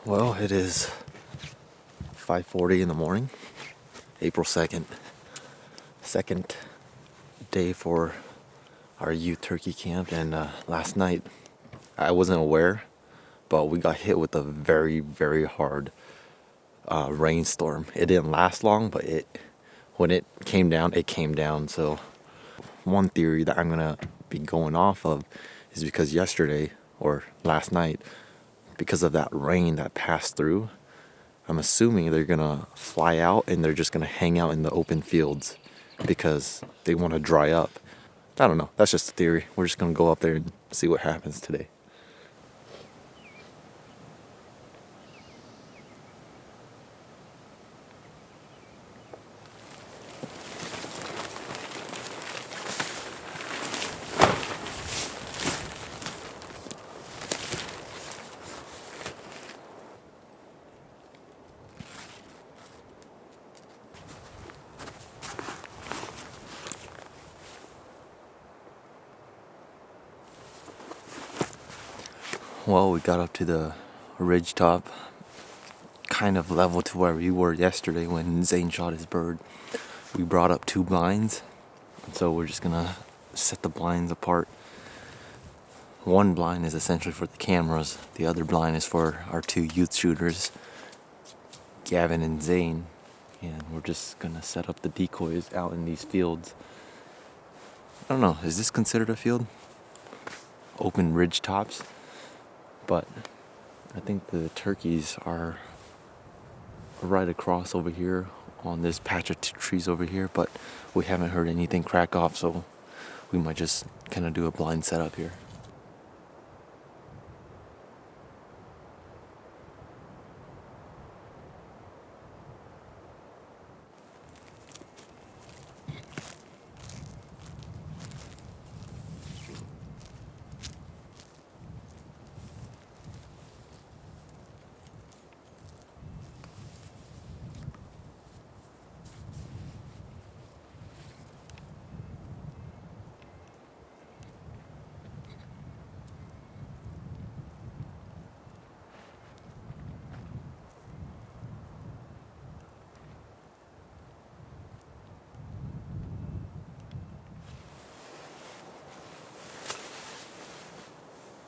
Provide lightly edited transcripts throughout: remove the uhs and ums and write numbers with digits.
Well, it is 5:40 in the morning, April 2nd, second day for our youth turkey camp. And last night, I wasn't aware, but we got hit with a very, very hard rainstorm. It didn't last long, but when it came down. So one theory that I'm gonna be going off of is because yesterday or last night, because of that rain that passed through, I'm assuming they're gonna fly out and they're just gonna hang out in the open fields because they want to dry up. I don't know. That's just a theory. We're just gonna go up there and see what happens today. Well, we got up to the ridge top, kind of level to where we were yesterday when Zane shot his bird. We brought up 2 blinds, and so we're just gonna set the blinds apart. One blind is essentially for the cameras, the other blind is for our 2 youth shooters, Gavin and Zane, and we're just gonna set up the decoys out in these fields. I don't know, is this considered a field? Open ridge tops? But I think the turkeys are right across over here on this patch of trees over here, but we haven't heard anything crack off, so we might just kind of do a blind setup here.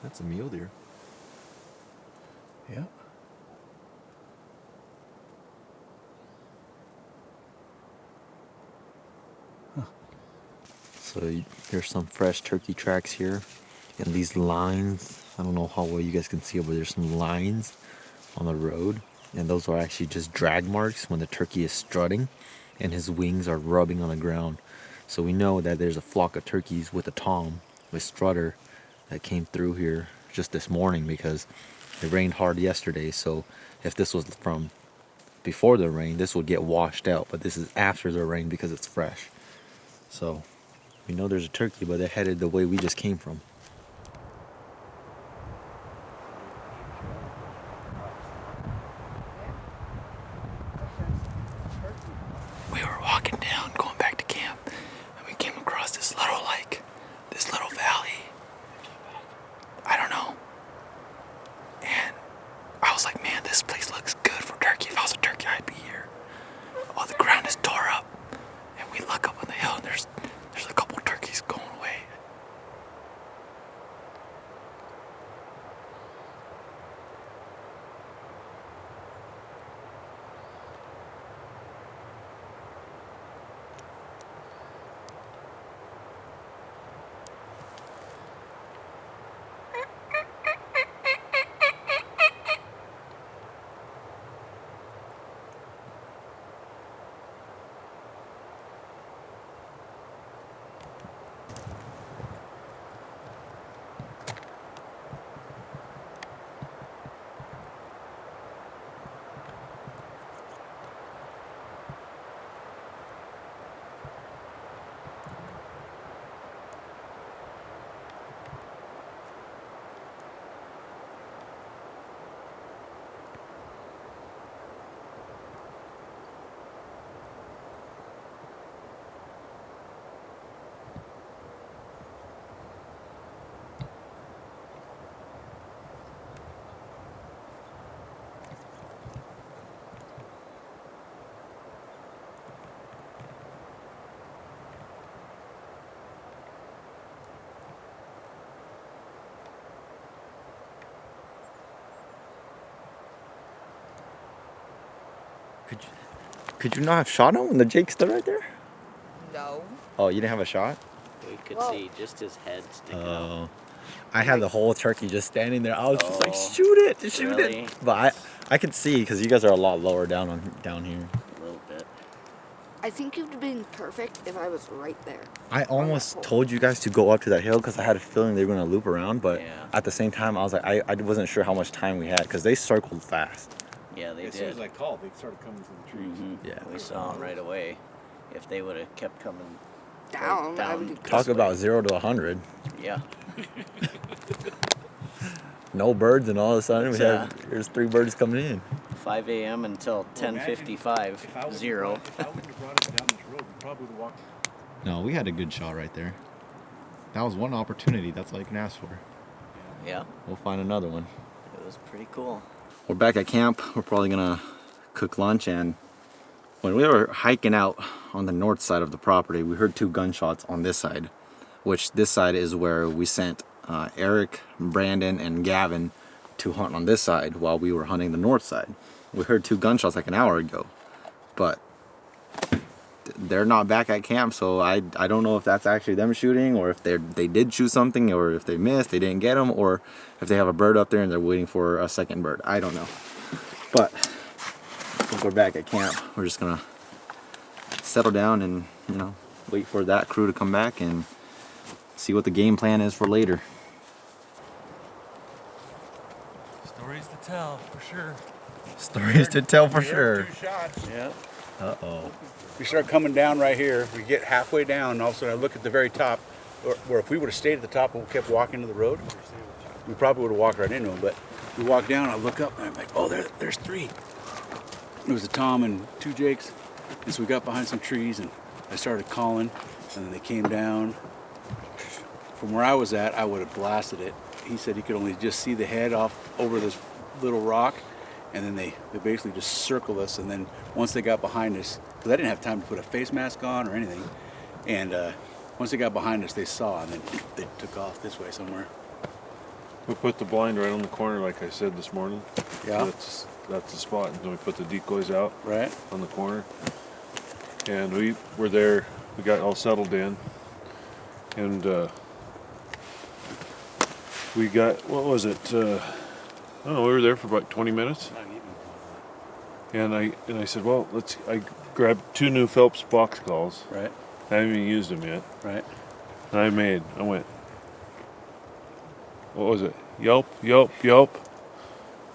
That's a mule deer. Yeah. So there's some fresh turkey tracks here, and these lines, I don't know how well you guys can see it, but there's some lines on the road, and those are actually just drag marks when the turkey is strutting and his wings are rubbing on the ground. So we know that there's a flock of turkeys with a tom, with strutter, that came through here just this morning because it rained hard yesterday. So if this was from before the rain, this would get washed out, but this is after the rain because it's fresh. So we know there's a turkey, but they're headed the way we just came from. We were walking down, going back to camp, and we came across this little valley. I don't know. And I was like, man, this place looks good for turkey. If I was a turkey, I'd be here. Oh, the ground is tore up. And we look up on the hill, and there's a couple turkeys going away. Could you not have shot him when the Jake stood right there? No. Oh, you didn't have a shot? We could see just his head sticking out. I had the whole turkey just standing there. I was just like, shoot it, really? it. But I could see because you guys are a lot lower down here. A little bit. I think it would have been perfect if I was right there. I almost told you guys to go up to that hill because I had a feeling they were going to loop around. But at the same time, I was like, I wasn't sure how much time we had because they circled fast. Yeah, they did. As soon as I called, they started coming through the trees. Mm-hmm. Yeah. We saw them right away. If they would have kept coming Down. I down would Talk about 0 to 100. Yeah. No birds, and all of a sudden there's 3 birds coming in. 5 a.m. until 10:55. 0. If I wouldn't have brought it down this road, we probably would have walked. No, we had a good shot right there. That was one opportunity. That's all you can ask for. Yeah. We'll find another one. It was pretty cool. We're back at camp. We're probably gonna cook lunch, and when we were hiking out on the north side of the property, we heard 2 gunshots on this side, which this side is where we sent Eric, Brandon, and Gavin to hunt on this side while we were hunting the north side. We heard 2 gunshots like an hour ago, but they're not back at camp, so I don't know if that's actually them shooting, or if they did shoot something, or if they missed, they didn't get them, or if they have a bird up there and they're waiting for a second bird. I don't know. But since we're back at camp, we're just gonna settle down and, wait for that crew to come back and see what the game plan is for later. Stories to tell, for sure. Stories to tell for We sure. heard 2 shots. Yeah. Uh-oh. We start coming down right here. We get halfway down, and all of a sudden I look at the very top, where if we would have stayed at the top and kept walking to the road, we probably would have walked right into them. But we walk down, I look up, and I'm like, oh, there's 3. It was a Tom and 2 Jakes. And so we got behind some trees, and I started calling, and then they came down. From where I was at, I would have blasted it. He said he could only just see the head off over this little rock, and then they basically just circled us. And then once they got behind us, because I didn't have time to put a face mask on or anything, and once they got behind us, they saw, and then they took off this way somewhere. We put the blind right on the corner, like I said this morning. Yeah. That's the spot. And then we put the decoys out Right. on the corner. And we were there. We got all settled in. And we got, what was it? I don't know, we were there for about 20 minutes. And I said, well, I grabbed 2 new Phelps box calls. Right. I haven't even used them yet. Right. And I went, what was it? Yelp, yelp, yelp.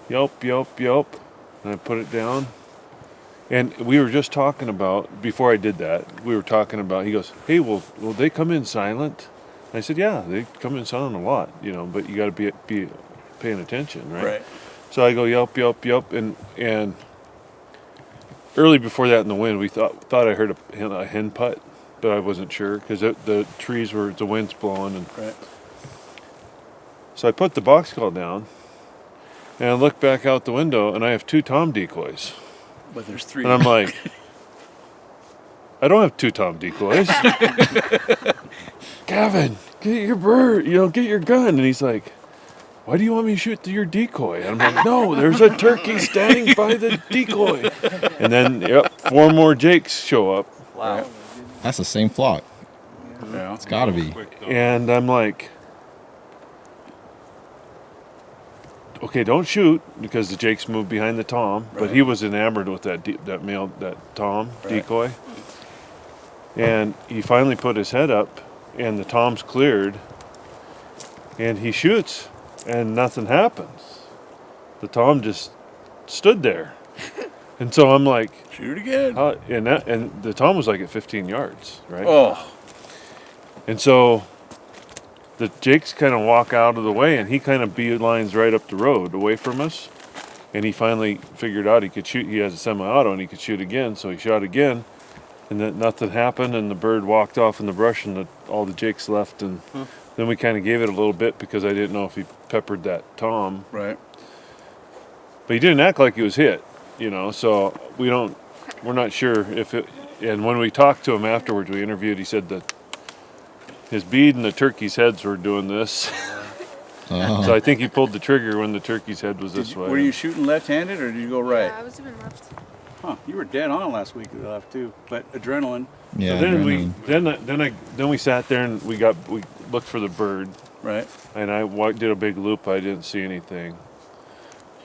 Yelp, yelp, yelp. And I put it down. And we were just talking about, before I did that, we were talking about, he goes, hey, will they come in silent? And I said, yeah, they come in silent a lot, but you got to be paying attention, right? Right. So I go yelp, yelp, yelp. And early before that in the wind, we thought I heard a hen putt, but I wasn't sure because the trees the wind's blowing. And Right. so I put the box call down, and I look back out the window, and I have 2 tom decoys. But there's 3. And I'm like, I don't have 2 tom decoys. Gavin, get your bird, get your gun. And he's like, why do you want me to shoot your decoy? And I'm like, no, there's a turkey standing by the decoy. And then, 4 more Jakes show up. Wow. That's the same flock. Yeah. It's gotta be. And I'm like, okay, don't shoot, because the Jakes moved behind the tom. But he was enamored with that tom decoy. And he finally put his head up, and the tom's cleared, and he shoots, and nothing happens. The tom just stood there. And so I'm like, Shoot again. and the tom was like at 15 yards, right? Oh. And so the Jakes kind of walk out of the way, and he kind of beelines right up the road away from us. And he finally figured out he could shoot. He has a semi-auto, and he could shoot again. So he shot again, and then nothing happened, and the bird walked off in the brush, and all the Jakes left. And then we kind of gave it a little bit because I didn't know if he peppered that tom. Right. But he didn't act like he was hit, so we're not sure if it. And when we talked to him afterwards, we interviewed, he said that his bead and the turkey's heads were doing this. So I think he pulled the trigger when the turkey's head was this way. Were you shooting left-handed, or did you go right? Yeah, I was doing left. Huh? You were dead on last week too, but adrenaline. Yeah. So then we sat there and we looked for the bird, Right. and I did a big loop. I didn't see anything,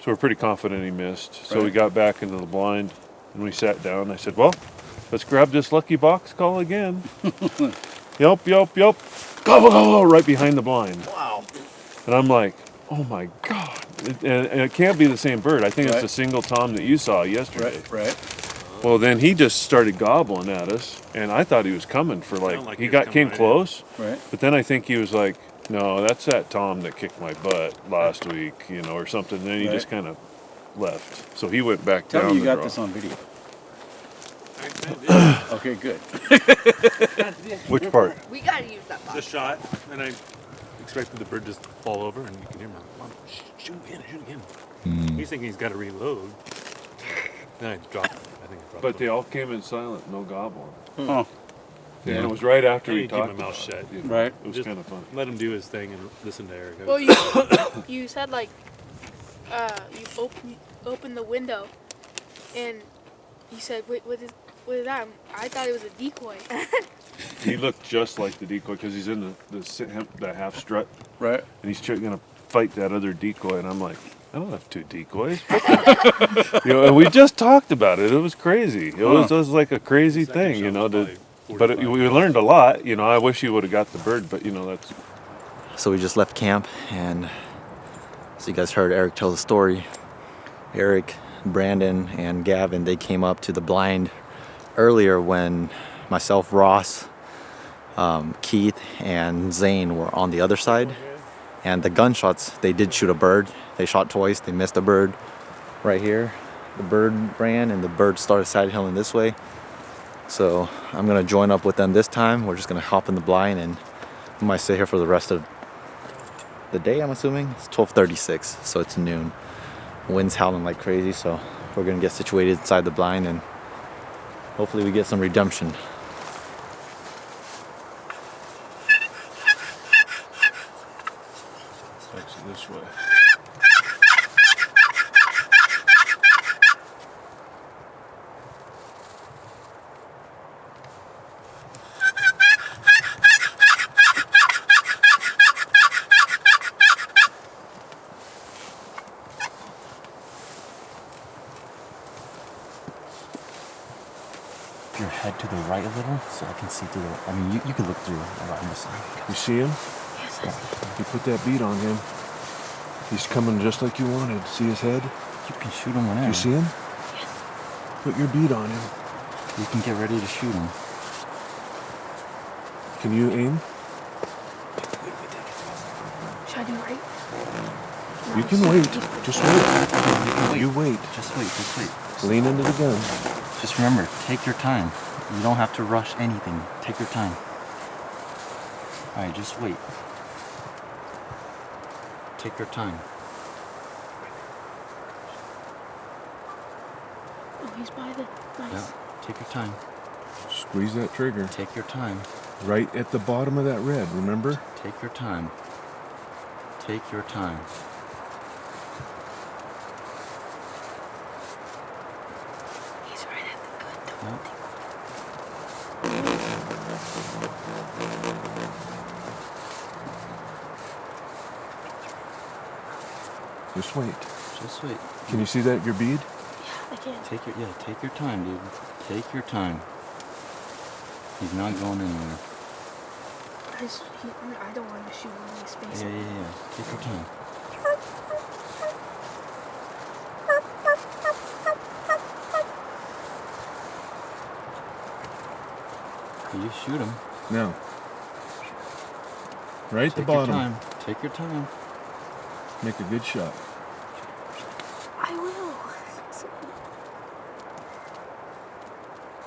so we're pretty confident he missed. So we Right. got back into the blind and we sat down. I said, "Well, let's grab this lucky box call again." Yelp, yelp, yelp, gobble, gobble, right behind the blind. Wow. And I'm like, "Oh my god!" And it can't be the same bird. I think it's Right. the single tom that you saw yesterday. Right. Well, then he just started gobbling at us, and I thought he was coming for like he he was came coming right close, Right. but then I think he was like, "No, that's that tom that kicked my butt last week, or something." And then he Right. just kind of left. So he went back Tell down. me you the got draw. this on video. Okay, good. Which part? We gotta use that The box. shot, and I expected the bird just to fall over, and you can hear him. Mom, shoot again, shoot again. He's thinking he's got to reload. Then I dropped. I think I dropped. But they all came in silent, no gobbling. Oh, And it was right after I we need to keep talked my mouth about shut. it. right. It was Just kind of fun. let him do his thing and listen to Eric. Well, you said like you open the window, and he said, "Wait, what is that?" I thought it was a decoy. He looked just like the decoy because he's in the half strut, Right. and he's gonna fight that other decoy, and I'm like, I don't have two decoys. And we just talked about it. It was crazy. It was like a crazy thing, but we learned a lot. I wish he would have got the bird, but that's. So we just left camp, and so you guys heard Eric tell the story. Eric, Brandon, and Gavin, they came up to the blind earlier when myself, Ross, Keith, and Zane were on the other side. And the gunshots, they did shoot a bird. They shot twice. They missed a bird right here. The bird ran, and the bird started side hilling this way. So I'm gonna join up with them this time. We're just gonna hop in the blind, and we might stay here for the rest of the day, I'm assuming. It's 12:36, so it's noon. Wind's howling like crazy, so we're gonna get situated inside the blind, and hopefully we get some redemption. Exit this way. Your head to the right a little, so I can see through the. I mean, you can look through around this side. You see him? You put that bead on him. He's coming just like you wanted. See his head? You can shoot him whenever. You see him? Put your bead on him. You can get ready to shoot him. Can you aim? Should I do right? You can wait. Just wait. You wait. Just wait. Lean into the gun. Just remember, take your time. You don't have to rush anything. Take your time. All right, just wait. Take your time. Oh, he's by the. Nice. Yeah, take your time. Squeeze that trigger. Take your time. Right at the bottom of that red, remember? Take your time. Take your time. He's right at the gun. Yeah. Just wait. Just wait. Can you see that, your bead? I can. Take your time, dude. Take your time. He's not going anywhere. I don't want to shoot him in his face. Yeah. Take your time. You just shoot him. No. Right at the Take your bottom. time. Take your time. Make a good shot. I will.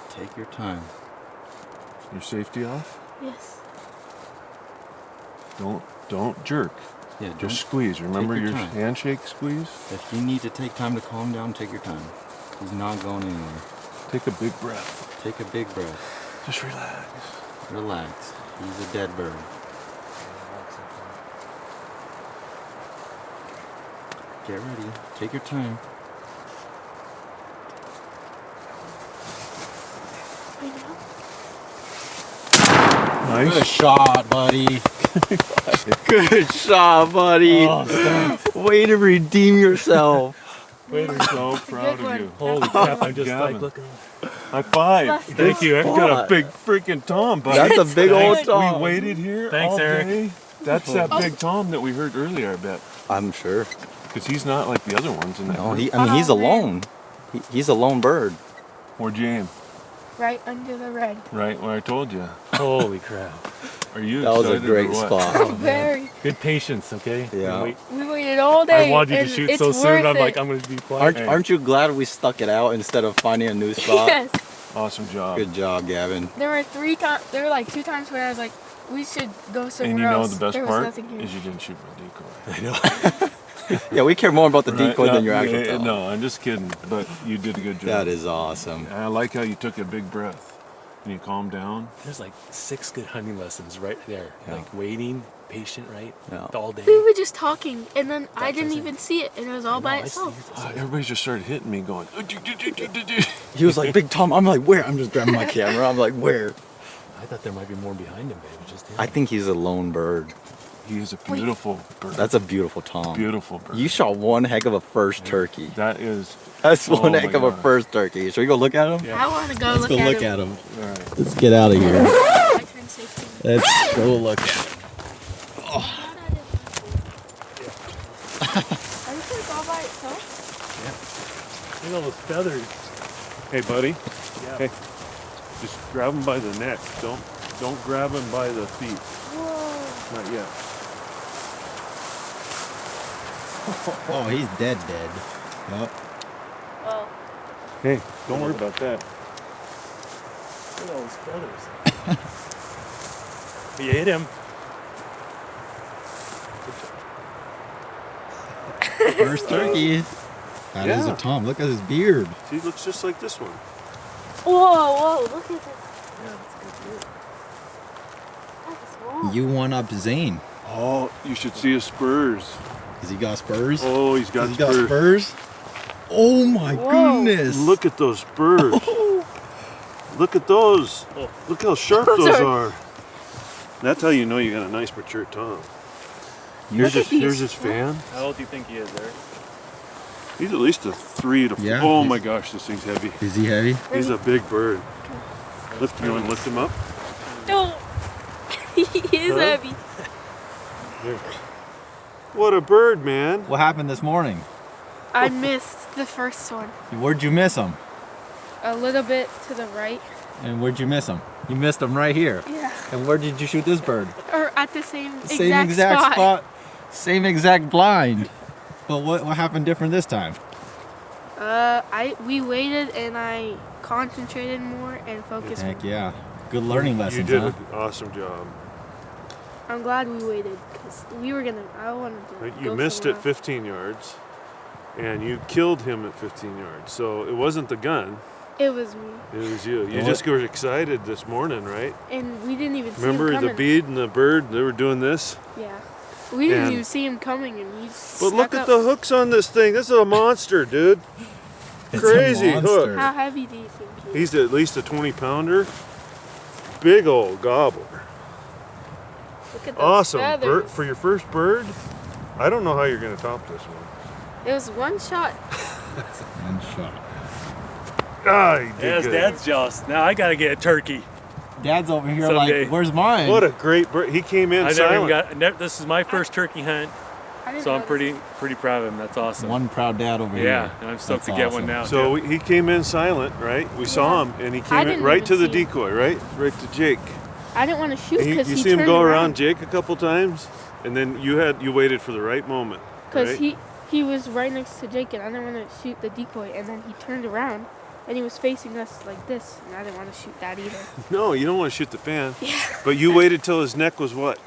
Take your time. Your safety off? Yes. Don't jerk. Yeah, Just squeeze. Remember your your time. handshake squeeze? If you need to take time to calm down, take your time. He's not going anywhere. Take a big breath. Take a big breath. Just relax. Relax. He's a dead bird. Get ready. Take your time. Nice. Good shot, buddy. Good shot, buddy. Oh, Way to redeem yourself. So proud of one. you. Holy crap! I'm just Gavin. like looking. High five. Thank you. You got a big freaking tom, buddy. That's a big old Thanks. tom. We waited here Thanks, all Eric. day. That's that big tom that we heard earlier, I bet. I'm sure. Because he's not like the other ones in that No, group. he's Oh, man. alone. He's a lone bird. Where'd you aim? Right under the red. Right where I told you. Holy crap! Are you That was a excited great or what? spot. Very. Good patience, okay? Yeah. Wait. We waited all day. I wanted you to and shoot it's so soon. worth I'm like, it. I'm gonna be quiet. Aren't you glad we stuck it out instead of finding a new spot? Yes. Awesome job. Good job, Gavin. There were 3 times. There were like 2 times where I was like, we should go somewhere And you know else. the best there was part nothing here. is you didn't shoot my decoy. I know. Yeah, we care more about the decoy Right, than your actual yeah, tom. No, I'm just kidding. But you did a good job. That is awesome. And I like how you took a big breath and you calmed down. There's like 6 good hunting lessons right there. Yeah. Like waiting, patient, right? Yeah. All day. We were just talking, and then I That's didn't it. even see it, and it was all by No, I see itself. it. Everybody just started hitting me, going. He was like, Big Tom. I'm like, where? I'm just grabbing my camera. I'm like, where? I thought there might be more behind him, baby. Just him. I think he's a lone bird. He is a beautiful bird. That's a beautiful tom. Beautiful bird. You shot one heck of a first turkey. That is. That's Oh one my heck of a God. first turkey. Should we go look at him? Yeah. I want to go Let's look go at look him. at him. All right. Let's get out of here. I turned 16. Let's go look at him. Are you sure it's all by itself? Look at all those feathers. Hey, buddy. Yeah. Hey. Just grab him by the neck. Don't grab him by the feet. Whoa. Not yet. Oh, he's dead. Yep. Well, Hey, don't worry about that. Look at all those feathers. You hit him. First turkey. That is Yeah. a tom. Look at his beard. See, he looks just like this one. whoa, look at this. That's small. You one up Zane. Oh, you should see his spurs. Has he got spurs? Oh, he's got Has he got spurs. spurs? Oh my Whoa. goodness. Look at those spurs. Look at those. Oh. Look how sharp Those those are- are. That's how you know you got a nice mature tom. Look at Here's these. his fan. How old do you think he is, Eric? He's at least a 3 to 4. Yeah, Oh he's- my gosh, this thing's heavy. Is he heavy? He's a big bird. You want to lift him up? No. He is Huh? heavy. What a bird, man. What happened this morning? I missed the first one. Where'd you miss him? A little bit to the right. And where'd you miss him? You missed him right here. Yeah. And where did you shoot this bird? Or at the same Same exact spot. Same exact blind. But what happened different this time? We waited and I concentrated more and focused Heck more. yeah. Good learning You lessons, did huh? an awesome job. I'm glad we waited because I wanted to. You go missed somewhere at 15 yards, and you killed him at 15 yards. So it wasn't the gun, else. It was me, it was you. You What? just were excited this morning, right? and we didn't even see Remember him the coming. bead and the bird, they were doing this? Yeah, we didn't And- even see him coming, and he. But look at the hooks on this thing. This is a monster, dude. It's Crazy a monster. hook. How heavy do you think he is? He's at least a 20-pounder. Big old gobbler. Look at those Awesome. feathers. For your first bird, I don't know how you're going to top this one. It was one shot. One shot. Ah, he did Yes, good. Dad's jealous. Now I gotta get a turkey. Dad's over here Someday. like, where's mine? What a great bird. He came in I never even silent. this is my first turkey hunt, I didn't so I'm know pretty proud of him. That's awesome. One proud dad over here. Yeah, and I'm stoked That's to get awesome. one now. So too. he came in silent, right? We saw him, and he I came in didn't right even to the see him. decoy, right to Jake. this. I didn't want to shoot And because you he see him turned go around. around Jake a couple times, and then you waited for the right moment. Because right? he was right next to Jake, and I didn't want to shoot the decoy, and then he turned around, and he was facing us like this, and I didn't want to shoot that either. No, you don't want to shoot the fan. Yeah. But you waited till his neck was what?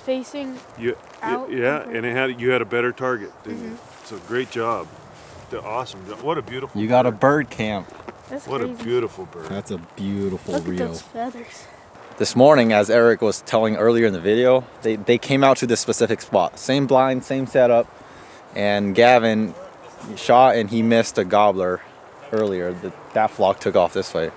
Facing You, out. yeah, Mhm. and you had a better target, didn't you? Mm-hmm. So great job. Awesome job. What a beautiful You got a bird. bird camp. That's What crazy. a beautiful bird. That's a beautiful Look at reel. those feathers. This morning, as Eric was telling earlier in the video, they came out to this specific spot. Same blind, same setup. And Gavin shot and he missed a gobbler earlier. That flock took off this way.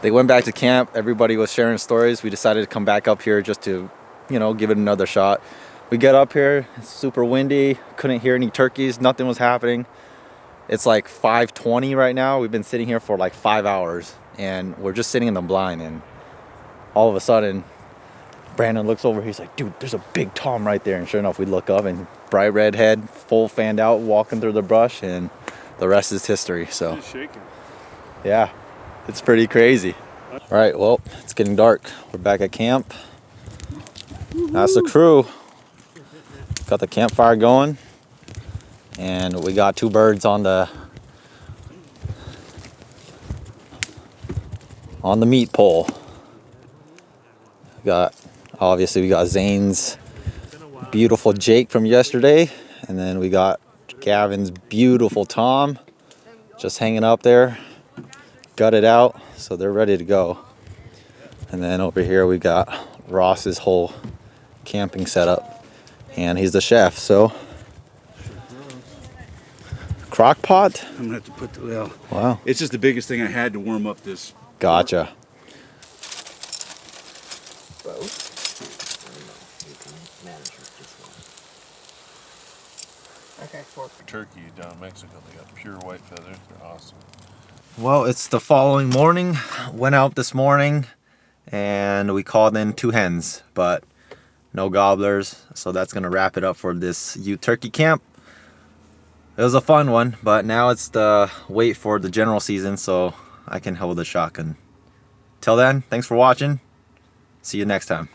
They went back to camp. Everybody was sharing stories. We decided to come back up here just to, you know, give it another shot. We get up here, it's super windy, couldn't hear any turkeys, nothing was happening. It's like 5:20 right now. We've been sitting here for like 5 hours and we're just sitting in the blind, and all of a sudden Brandon looks over, he's like, dude, there's a big tom right there. And sure enough, we look up and bright red head, full fanned out, walking through the brush, and the rest is history. So He's shaking. yeah, it's pretty crazy. All right, well, it's getting dark. We're back at camp. That's the crew. Got the campfire going, and we got 2 birds on the meat pole. Obviously we got Zane's beautiful Jake from yesterday, and then we got Gavin's beautiful Tom just hanging up there, gutted out, so they're ready to go. And then over here we got Ross's whole camping setup. And he's the chef, so. Crock pot? I'm gonna have to put the, well, Wow. it's just the biggest thing I had to warm up this. Gotcha. Okay, 4. Turkey down in Mexico, they got pure white feathers. They're awesome. Well, it's the following morning. Went out this morning and we called in 2 hens, but no gobblers, so that's gonna wrap it up for this youth turkey camp. It was a fun one, but now it's the wait for the general season so I can hold the shotgun. Till then, thanks for watching. See you next time.